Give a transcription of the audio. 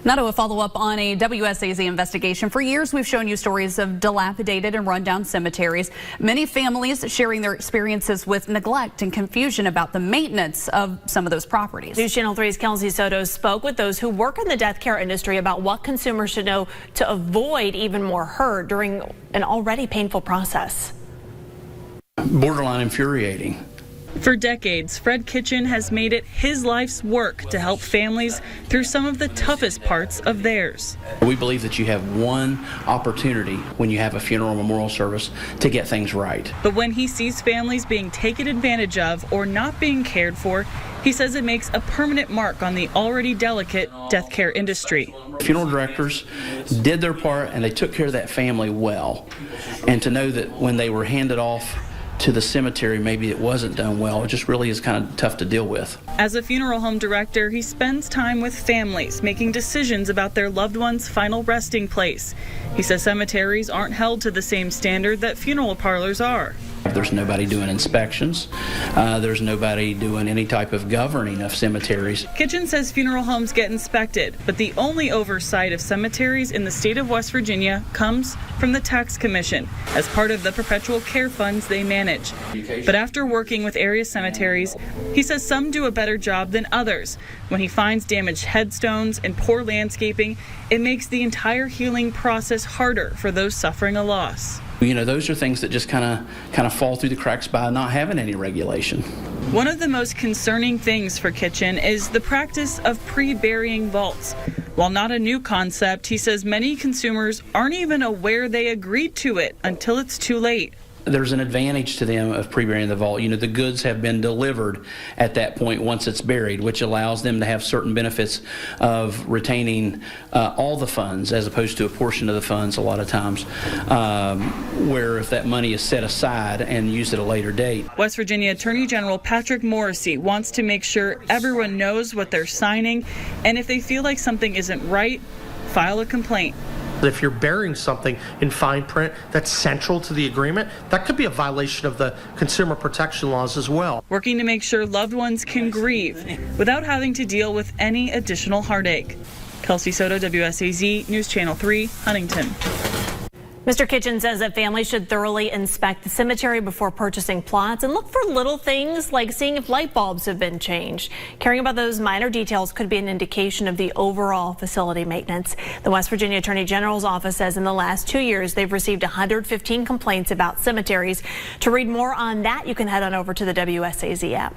Now to a follow-up on a WSAZ investigation. For years, we've shown you stories of dilapidated and rundown cemeteries. Many families sharing their experiences with neglect and confusion about the maintenance of some of those properties. News Channel 3's Kelsey Soto spoke with those who work in the death care industry about what consumers should know to avoid even more hurt during an already painful process. Borderline infuriating. For decades, Fred Kitchen has made it his life's work to help families through some of the toughest parts of theirs. We believe that you have one opportunity when you have a funeral memorial service to get things right. But when he sees families being taken advantage of or not being cared for, he says it makes a permanent mark on the already delicate death care industry. Funeral directors did their part and they took care of that family well. And to know that when they were handed off to the cemetery, maybe it wasn't done well. It just really is kind of tough to deal with. As a funeral home director, he spends time with families making decisions about their loved one's final resting place. He says cemeteries aren't held to the same standard that funeral parlors are. There's nobody doing inspections. There's nobody doing any type of governing of cemeteries. Kitchen says funeral homes get inspected, but the only oversight of cemeteries in the state of West Virginia comes from the Tax Commission as part of the perpetual care funds they manage. But after working with area cemeteries, he says some do a better job than others. When he finds damaged headstones and poor landscaping, it makes the entire healing process harder for those suffering a loss. You know, those are things that just kind of fall through the cracks by not having any regulation. One of the most concerning things for Kitchen is the practice of pre-burying vaults. While not a new concept, he says many consumers aren't even aware they agreed to it until it's too late. There's an advantage to them of pre-burying the vault. You know, the goods have been delivered at that point once it's buried, which allows them to have certain benefits of retaining all the funds as opposed to a portion of the funds a lot of times, where if that money is set aside and used at a later date. West Virginia Attorney General Patrick Morrissey wants to make sure everyone knows what they're signing, and if they feel like something isn't right, file a complaint. If you're burying something in fine print that's central to the agreement, that could be a violation of the consumer protection laws as well. Working to make sure loved ones can grieve without having to deal with any additional heartache. Kelsey Soto, WSAZ, News Channel 3, Huntington. Mr. Kitchen says that families should thoroughly inspect the cemetery before purchasing plots and look for little things like seeing if light bulbs have been changed. Caring about those minor details could be an indication of the overall facility maintenance. The West Virginia Attorney General's office says in the last 2 years they've received 115 complaints about cemeteries. To read more on that, you can head on over to the WSAZ app.